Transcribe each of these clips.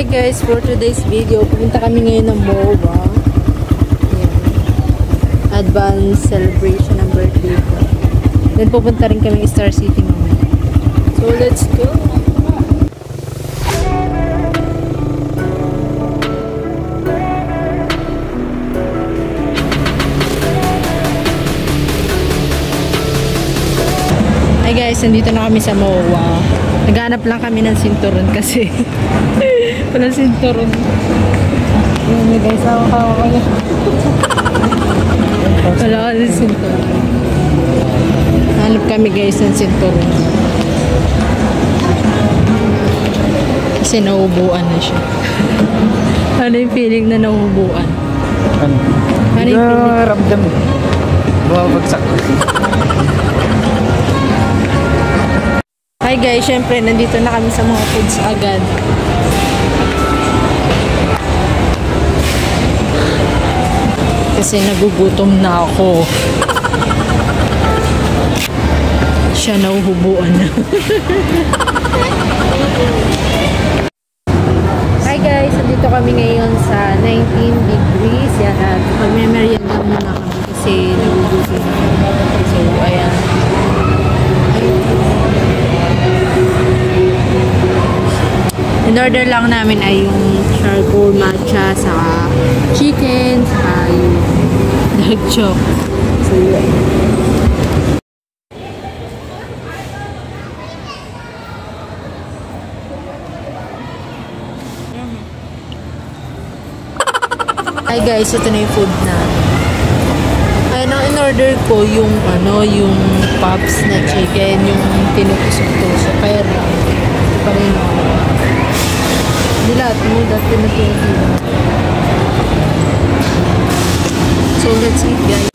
Hi guys, for today's video, pupunta kami ngayon ng MOA. Ayan. Advance celebration ng birthday ko. Then pupunta rin kami Star City mamaya. So let's go! Hi guys, nandito na kami sa MOA. Naghanap lang kami ng sinturon kasi walang sinturon. Ayan guys, hawa-hawa ko na. Wala kasi sinturon. Hanap kami guys ng sinturon. Kasi nauubuan na siya. Ano yung feeling na nauubuan? Ano? Ano yung feeling? Ramdam. Bumabagsak. Hi guys, syempre nandito na kami sa mga foods agad. Kasi nagugutom na ako. Siya nauhubuan na. Hi guys, nandito kami ngayon sa 19 degrees. Yan, magme-merienda muna kami kasi nagugutom na. So, ayan. In order lang namin ay yung charcoal matcha, saka chicken, saka yung dog chok. So, yun. Hi guys, ito na yung food na. Ayun, ang in-order ko yung yung pops na chicken, yung tinutusok-tusok. Kaya ito pa rin lahat mo dati na so let's eat guys.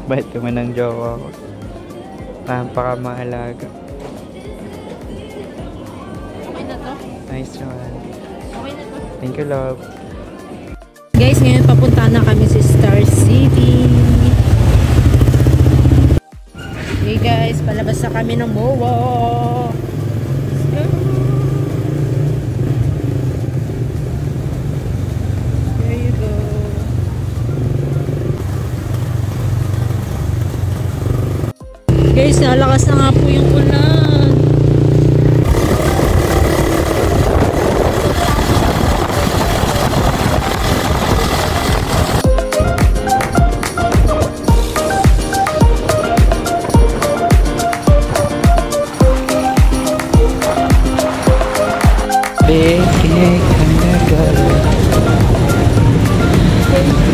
Bait naman ng jowa ko. Napaka-maalaga. Okay na to? Nice one. Okay na to? Thank you, love. Guys, ngayon papunta na kami sa Star City. Okay guys, palabas na kami ng MOA. There you go. Guys, nalakas na nga po yung ulan.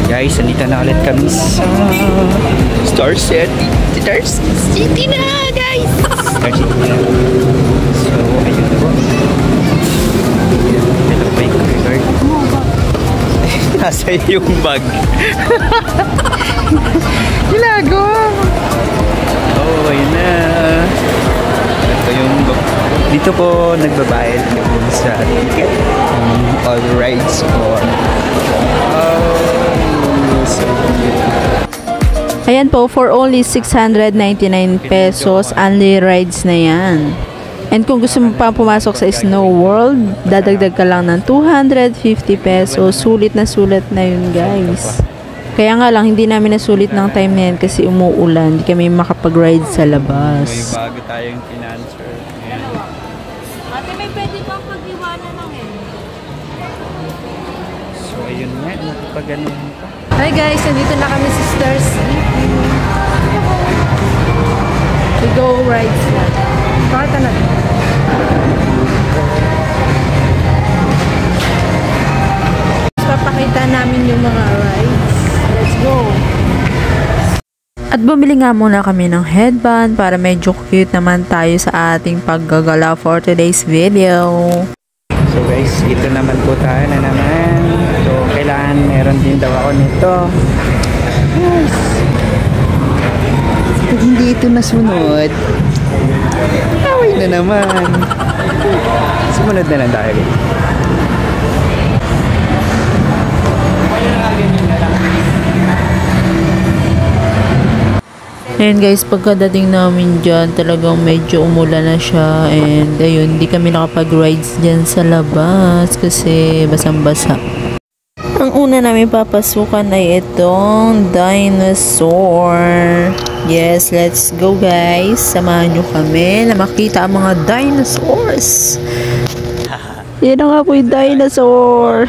Guys, nandito na ulit kami sa Star City. Star City na, guys! Star City na. So, ayun po. Hello, my card. Nasa yung bag. Ilago! Oh, ayun na. Ito yung bag. Dito po nagbabayad sa ticket. All rides or ayan po, for only 699 pesos, only rides na yan. And kung gusto mo pa pumasok sa Snow World, dadagdag ka lang ng 250 pesos. Sulit na yun, guys. Kaya nga lang, hindi namin nasulit ng time na yan kasi umuulan. Hindi kami makapag-ride sa labas. May bago tayong financer. Ate, may pwede bang pag-iwanan ng So, ayun nga. Nakipag-ganon pa. Hi guys, nandito na kami sa Star City. We go rides na. Pakita natin. Papakita namin yung mga rides. Let's go! At bumili nga muna kami ng headband para medyo cute naman tayo sa ating paggagala for today's video. So guys, dito naman po tayo na naman. So, kailangan meron din daw ako nito. Yes. Pag hindi ito nasunod, away na naman. Sumunod na lang tayo. Ayan guys, pagkadating namin dyan, talagang medyo umulan na siya. And ayun, hindi kami nakapag-rides dyan sa labas kasi basang-basa. Ang una namin papasukan ay itong dinosaur. Yes, let's go guys. Samahan nyo kami na makita ang mga dinosaurs. Yan na nga po yung dinosaur.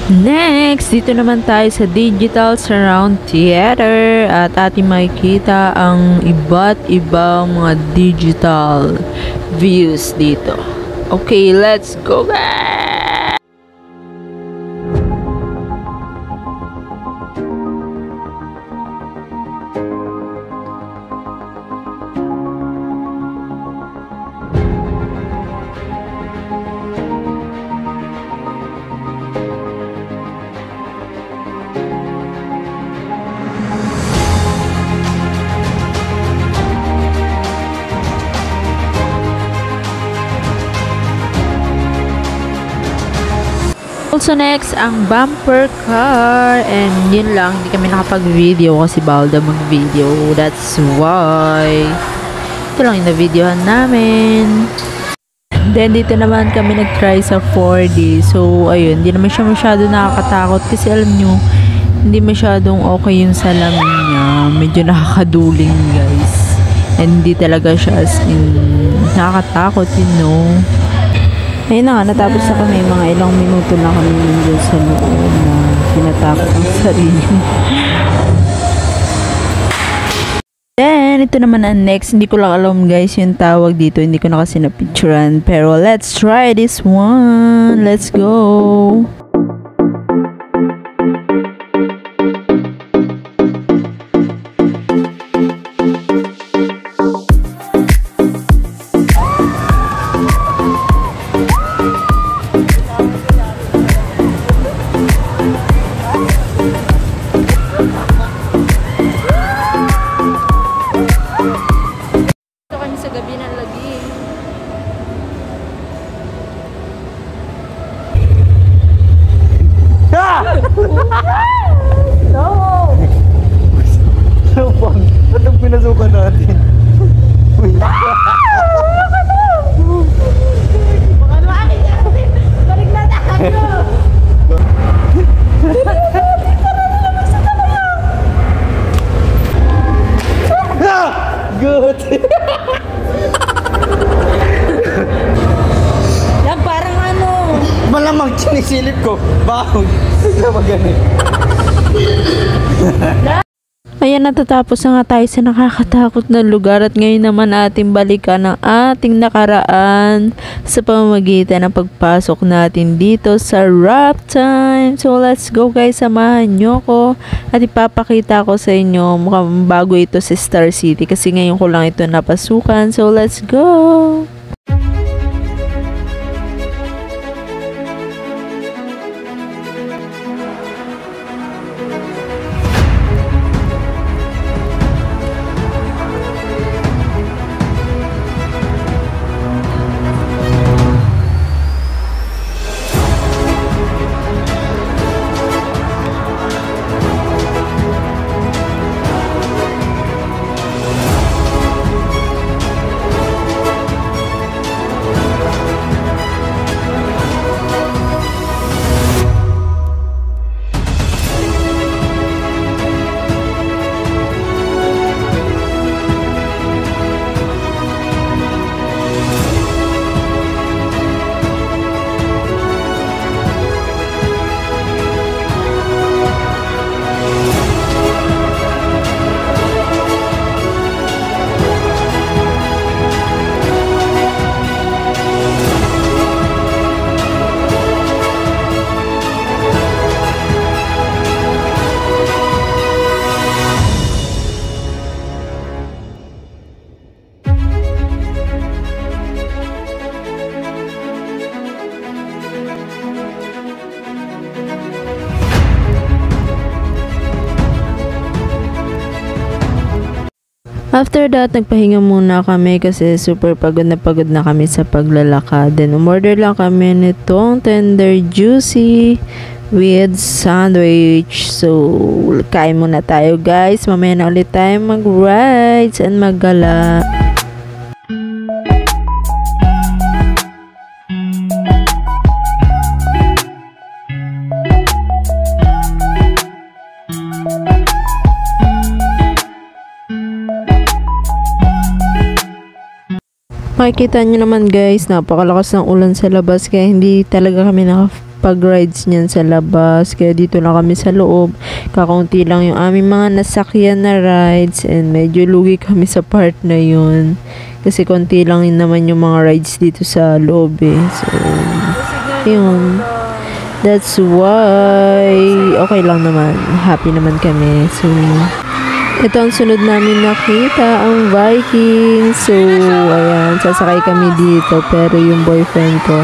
Next, dito naman tayo sa Digital Surround Theater at ating makikita ang iba't ibang mga digital views dito. Okay, let's go guys! Also next, ang bumper car. And yun lang, hindi kami nakapag-video kasi bawal daw mag-video. That's why. Ito lang yung na-videohan namin. Then dito naman kami nag-try sa 4D. So ayun, hindi naman siya masyado nakakatakot kasi alam nyo, hindi masyadong okay yung salamin niya. Medyo nakakaduling guys. And hindi talaga siya as in nakakatakot, you know. Ayun na nga, natapos na kami. Mga ilang minuto na kami nandun sa loob na pinatakot ang sarili. Then, ito naman ang next. Hindi ko lang alam guys yung tawag dito. Hindi ko na kasi na-picturean. Pero let's try this one. Let's go! Sa gabi ng lagi. No! So fun. Anong pinasukan natin? Baka naman natin. Balik na tayo. Good! Yan, parang ano. Malamang sinisilip ko. Bakit? Hindi maganin. Ayan, natatapos na nga tayo sa nakakatakot na lugar at ngayon naman ating balikan ang ating nakaraan sa pamamagitan ng pagpasok natin dito sa Wrap Time. So let's go guys, samahan nyo ko at ipapakita ko sa inyo, mukhang bago ito sa Star City kasi ngayon ko lang ito napasukan. So let's go! After that, nagpahinga muna kami kasi super pagod na kami sa paglalakad. Then, umorder lang kami nitong tender juicy with sandwich. So, kain muna tayo guys. Mamaya na ulit tayo mag-rides and maggala. Makikita nyo naman guys, napakalakas ng ulan sa labas kaya hindi talaga kami nakapag-rides niyan sa labas. Kaya dito lang kami sa loob. Kakaunti lang yung aming mga nasakyan na rides and medyo lugi kami sa part na yun. Kasi konti lang naman yung mga rides dito sa loob eh. So, yun. That's why okay lang naman. Happy naman kami. So, ito ang sunod namin nakita, ang Vikings. So, ayan, sasakay kami dito. Pero yung boyfriend ko,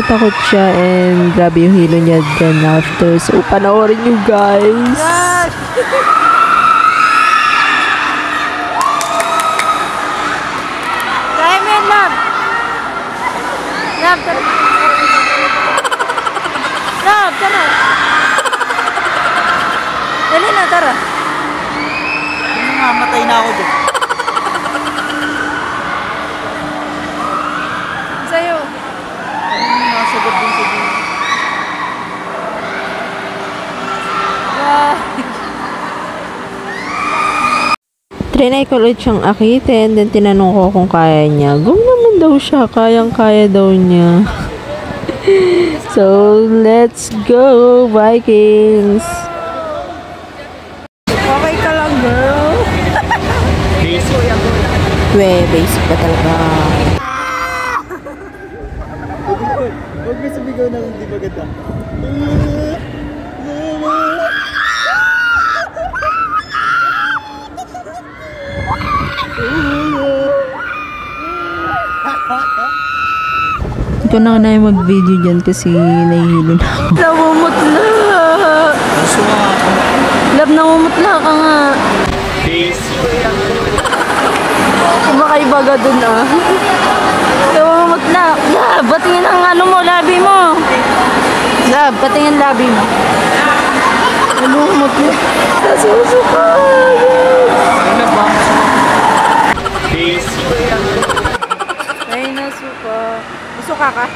takot siya and grabe yung hilo niya dyan after. So, panoorin nyo guys. Kaya mo yan, love. Love, tara. Love, tara. Dali na, tara. Mamatay na ako dyan. Sa'yo. Nasagot din sa din. Trinay ko ulit siyang akitin. Then tinanong ko kung kaya niya. Go naman daw siya. Kayang-kaya daw niya. So, let's go Vikings! Okay ka lang, girl. Basic pa talaga. Huwag mo sumigaw na hindi maganda. Ikaw na kanaya mag-video dyan kasi nahihilo na ako. Namumutla. Love, namumutla ka nga. Kumakaibaga dun ah. Namumutla. Love, patingin ang ano mo, labi mo. Love, patingin labi mo. Namumutla. Nasusuka. Ano ba? Ay, nasuka. Nasuka ka?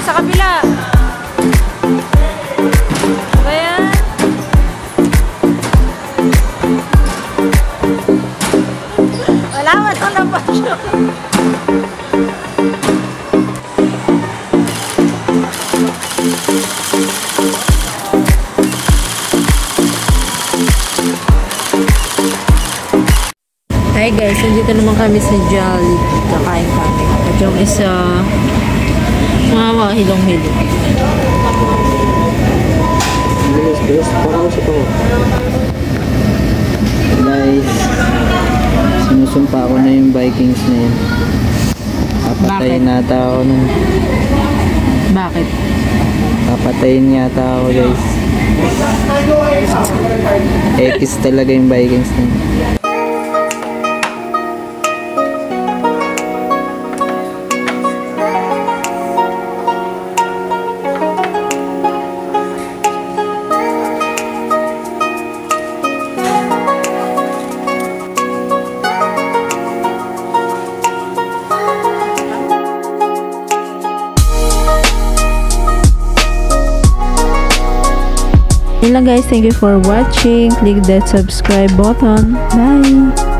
Sa kabila. Ayan. Wala na ba siya? Hi guys, nandito naman kami sa Jollibee. Kakain kami. At yung isa, mga hilong-hilong. Guys, parang sa to. Guys, sinusumpa ko na yung Vikings na yun. Papatayin nata ako nun. Bakit? Papatayin yata ako guys. X talaga yung Vikings na yun. Yun lang guys, thank you for watching. Click that subscribe button. Bye!